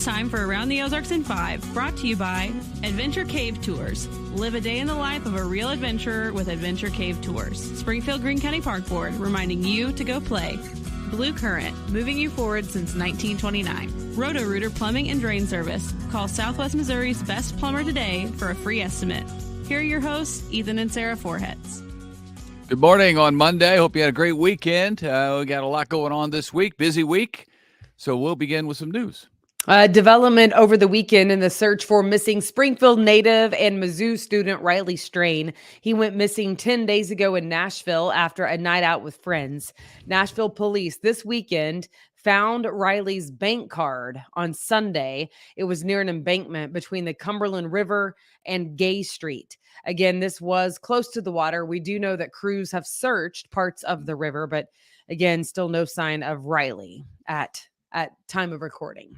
Time for Around the Ozarks in 5, brought to you by Adventure Cave Tours. Live a day in the life of a real adventurer with Adventure Cave Tours. Springfield Greene County Park Board, reminding you to go play. Blue Current, moving you forward since 1929. Roto-Rooter Plumbing and Drain Service. Call Southwest Missouri's best plumber today for a free estimate. Here are your hosts, Ethan and Sarah Foreheads. Good morning on Monday. Hope you had a great weekend. We got a lot going on this week, busy week. So we'll begin with some news. Development over the weekend in the search for missing Springfield native and Mizzou student Riley Strain. He went missing 10 days ago in Nashville after a night out with friends. Nashville police this weekend found Riley's bank card on Sunday. It was near an embankment between the Cumberland River and Gay Street. Again, this was close to the water. We do know that crews have searched parts of the river, but again, still no sign of Riley at time of recording.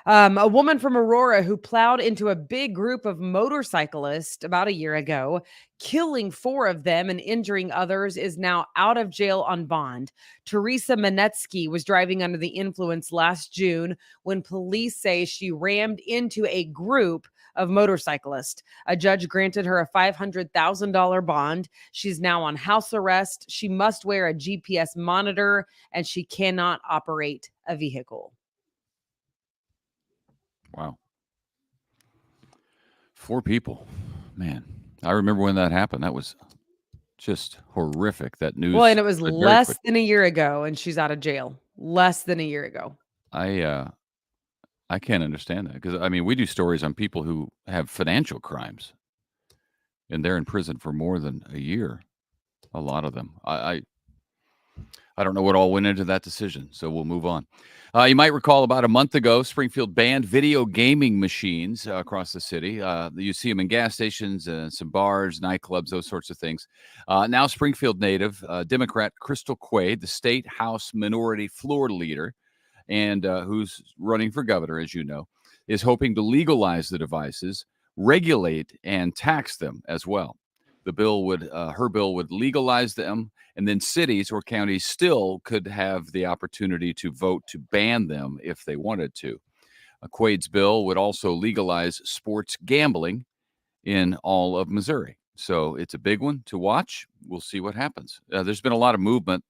A woman from Aurora who plowed into a big group of motorcyclists about a year ago, killing 4 of them and injuring others, is now out of jail on bond. Teresa Manetsky was driving under the influence last June when police say she rammed into a group of motorcyclists. A judge granted her a $500,000 bond. She's now on house arrest. She must wear a GPS monitor and she cannot operate a vehicle. Wow. 4 people. Man, I remember when that happened. That was just horrific, that news. Well, and it was less than a year ago, and she's out of jail. Less than a year ago. I can't understand that because, I mean, we do stories on people who have financial crimes, and they're in prison for more than a year. A lot of them. I don't know what all went into that decision, so we'll move on. You might recall about a month ago, Springfield banned video gaming machines across the city. You see them in gas stations, some bars, nightclubs, those sorts of things. Now Springfield native Democrat Crystal Quaid, the state House Minority Floor Leader, and who's running for governor, as you know, is hoping to legalize the devices, regulate and tax them as well. Her bill would legalize them, and then cities or counties still could have the opportunity to vote to ban them if they wanted to. Quaid's bill would also legalize sports gambling in all of Missouri. So it's a big one to watch. We'll see what happens. There's been a lot of movement,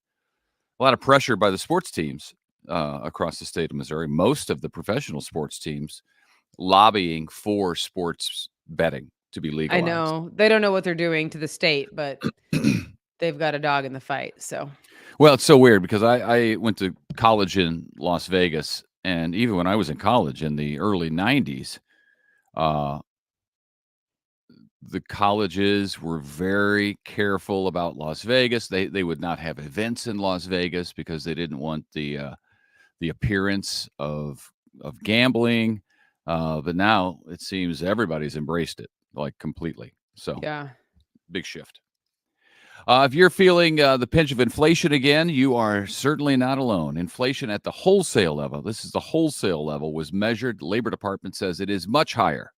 a lot of pressure by the sports teams across the state of Missouri. Most of the professional sports teams lobbying for sports betting to be legalized. I know. They don't know what they're doing to the state, but they've got a dog in the fight. So, well, it's so weird because I went to college in Las Vegas, and even when I was in college in the early 90s, the colleges were very careful about Las Vegas. They would not have events in Las Vegas because they didn't want the appearance of gambling. But now it seems everybody's embraced it. Like completely. So yeah, big shift. If you're feeling the pinch of inflation again, you are certainly not alone. Inflation at the wholesale level, this is the wholesale level, was measured. Labor Department says it is much higher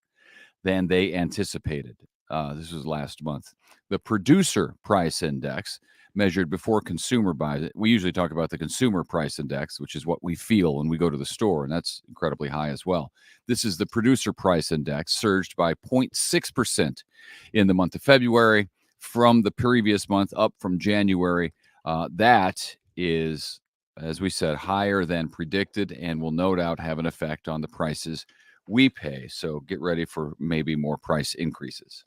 than they anticipated. This was last month. The Producer Price Index, measured before consumer buys it. We usually talk about the Consumer Price Index, which is what we feel when we go to the store, and that's incredibly high as well. This is the Producer Price Index, surged by 0.6% in the month of February from the previous month, up from January. That is, as we said, higher than predicted and will no doubt have an effect on the prices we pay. So get ready for maybe more price increases.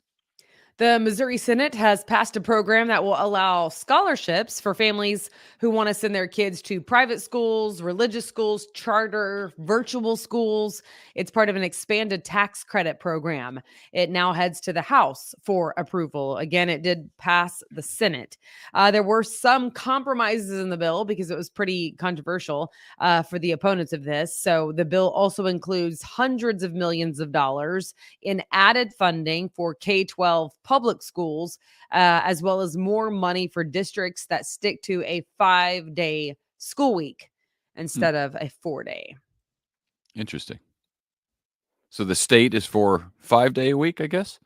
The Missouri Senate has passed a program that will allow scholarships for families who want to send their kids to private schools, religious schools, charter, virtual schools. It's part of an expanded tax credit program. It now heads to the House for approval. Again, it did pass the Senate. There were some compromises in the bill because it was pretty controversial for the opponents of this. So the bill also includes hundreds of millions of dollars in added funding for K-12 public schools, as well as more money for districts that stick to a 5-day school week instead of a 4-day. Interesting. So the state is for 5-day a week, I guess,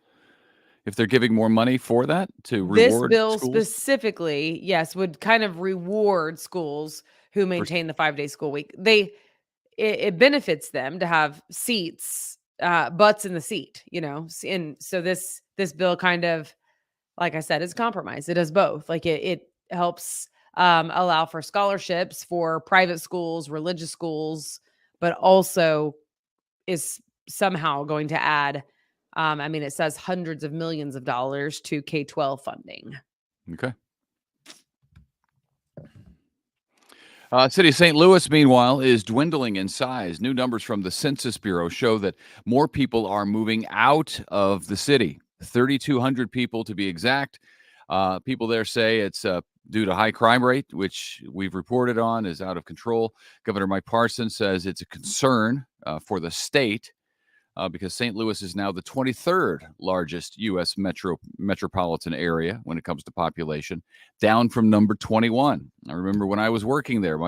if they're giving more money for that to reward this bill schools? Specifically, yes, would kind of reward schools who maintain the 5-day school week. it benefits them to have seats, butts in the seat, and so this bill kind of, like I said, is compromise. It does both. Like it helps allow for scholarships for private schools, religious schools, but also is somehow going to add, it says hundreds of millions of dollars to K-12 funding. Okay. City of St. Louis, meanwhile, is dwindling in size. New numbers from the Census Bureau show that more people are moving out of the city. 3,200 people to be exact. People there say it's due to high crime rate, which we've reported on is out of control. Governor Mike Parson says it's a concern for the state because St. Louis is now the 23rd largest U.S. metropolitan area when it comes to population, down from number 21. I remember when I was working there,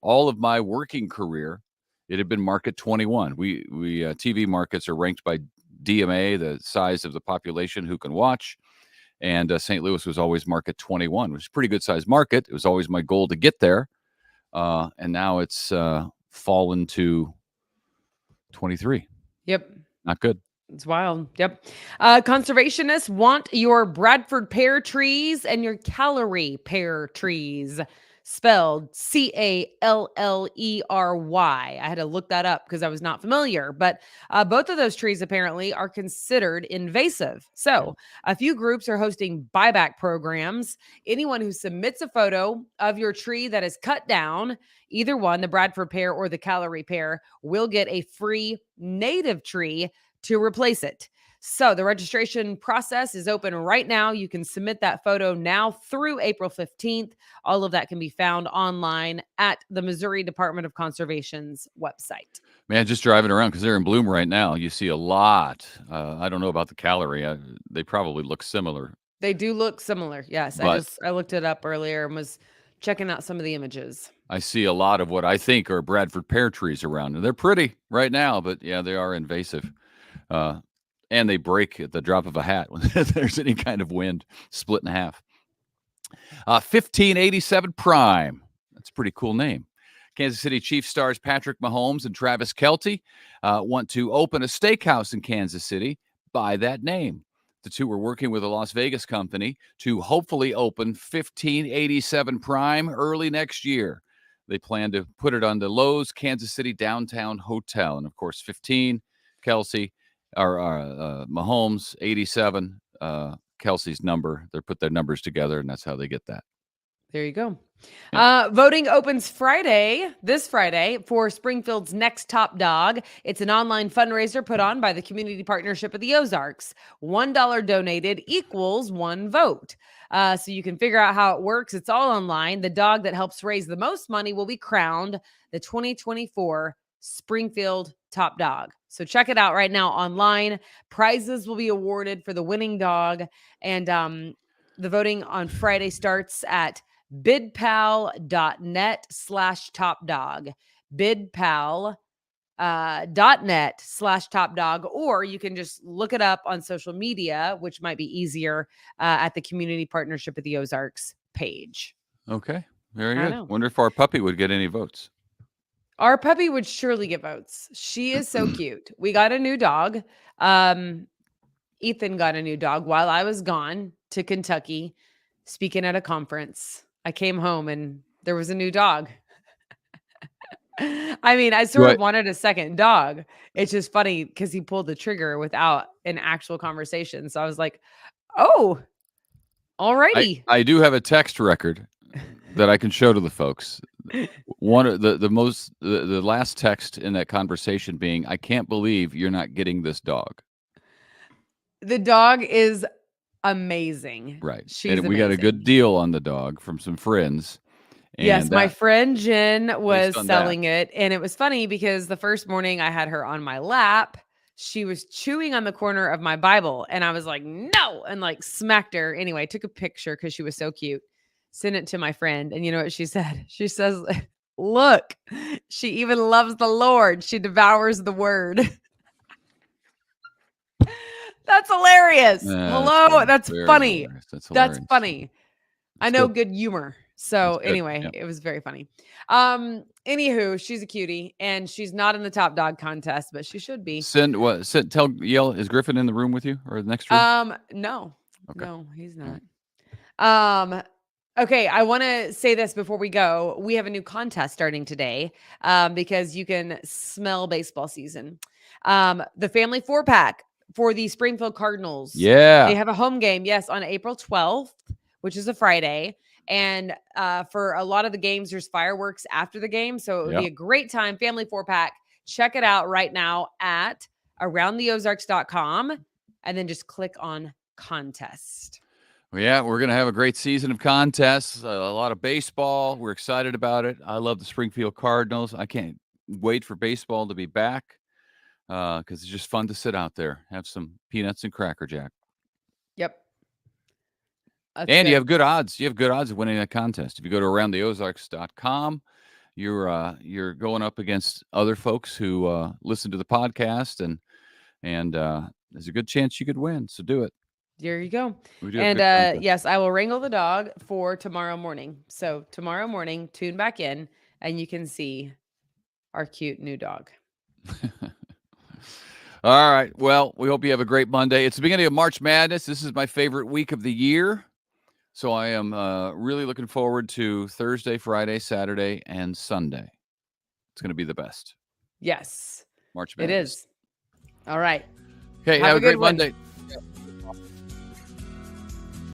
all of my working career, it had been market 21. We TV markets are ranked by DMA, the size of the population who can watch. And St. Louis was always market 21, which is a pretty good sized market. It was always my goal to get there. And now it's fallen to 23. Yep. Not good. It's wild. Yep. Conservationists want your Bradford pear trees and your Callery pear trees spelled Callery. I had to look that up because I was not familiar, but both of those trees apparently are considered invasive. So a few groups are hosting buyback programs. Anyone who submits a photo of your tree that is cut down, either one, the Bradford pear or the Callery pear, will get a free native tree to replace it. So the registration process is open right now. You can submit that photo now through April 15th. All of that can be found online at the Missouri Department of Conservation's website. Man, just driving around because they're in bloom right now. You see a lot. I don't know about the Callery. They probably look similar. They do look similar. Yes. I looked it up earlier and was checking out some of the images. I see a lot of what I think are Bradford pear trees around. And they're pretty right now, but yeah, they are invasive. And they break at the drop of a hat when there's any kind of wind, split in half. 1587 Prime. That's a pretty cool name. Kansas City Chiefs stars Patrick Mahomes and Travis Kelce want to open a steakhouse in Kansas City by that name. The two are working with a Las Vegas company to hopefully open 1587 Prime early next year. They plan to put it on the Lowe's Kansas City Downtown Hotel. And, of course, 15, Kelce. Mahomes, 87, Kelsey's number. They put their numbers together, and that's how they get that. There you go. Yeah. Voting opens this Friday, for Springfield's Next Top Dog. It's an online fundraiser put on by the Community Partnership of the Ozarks. $1 donated equals one vote. So you can figure out how it works. It's all online. The dog that helps raise the most money will be crowned the 2024 Springfield Top Dog. So check it out right now online. Prizes will be awarded for the winning dog. And the voting on Friday starts at bidpal.net/topdog. bidpal.net/topdog. Or you can just look it up on social media, which might be easier, at the Community Partnership of the Ozarks page. Okay. Very good. Wonder if our puppy would get any votes. Our puppy would surely get votes. She is so cute. We got a new dog. Ethan got a new dog while I was gone to Kentucky speaking at a conference. I came home and there was a new dog. I sort of wanted a second dog. It's just funny because he pulled the trigger without an actual conversation. So I was like, oh, alrighty. I do have a text record that I can show to the folks. One of the last text in that conversation being, "I can't believe you're not getting this dog." The dog is amazing. Right. She's and we got a good deal on the dog from some friends. And yes, my friend Jen was selling it. And it was funny because the first morning I had her on my lap. She was chewing on the corner of my Bible. And I was like, no, and like smacked her. Anyway, took a picture because she was so cute. Sent it to my friend. And you know what she said? She says, look, she even loves the Lord. She devours the word. That's hilarious. Hello. That's funny. That's funny. I know good humor. So That's good. anyway, Yeah. it was very funny. Anywho, she's a cutie and she's not in the top dog contest, but she should be. Yell, is Griffin in the room with you or the next room? No. Okay. No, he's All not. right. Okay, I want to say this before we go. We have a new contest starting today because you can smell baseball season. The family 4-pack for the Springfield Cardinals. Yeah. They have a home game, yes, on April 12th, which is a Friday. And for a lot of the games, there's fireworks after the game. So it would be a great time. Family 4-pack. Check it out right now at aroundtheozarks.com and then just click on contest. Well, yeah, we're going to have a great season of contests, a lot of baseball. We're excited about it. I love the Springfield Cardinals. I can't wait for baseball to be back because it's just fun to sit out there, have some peanuts and Cracker Jack. Yep. And you have good odds. You have good odds of winning a contest. If you go to aroundtheozarks.com, you're going up against other folks who listen to the podcast, and there's a good chance you could win. So do it. There you go. And yes, I will wrangle the dog for tomorrow morning. So tomorrow morning, tune back in and you can see our cute new dog. All right. Well, we hope you have a great Monday. It's the beginning of March Madness. This is my favorite week of the year. So I am really looking forward to Thursday, Friday, Saturday, and Sunday. It's going to be the best. Yes. March Madness. It is. All right. Okay. Have a great Monday.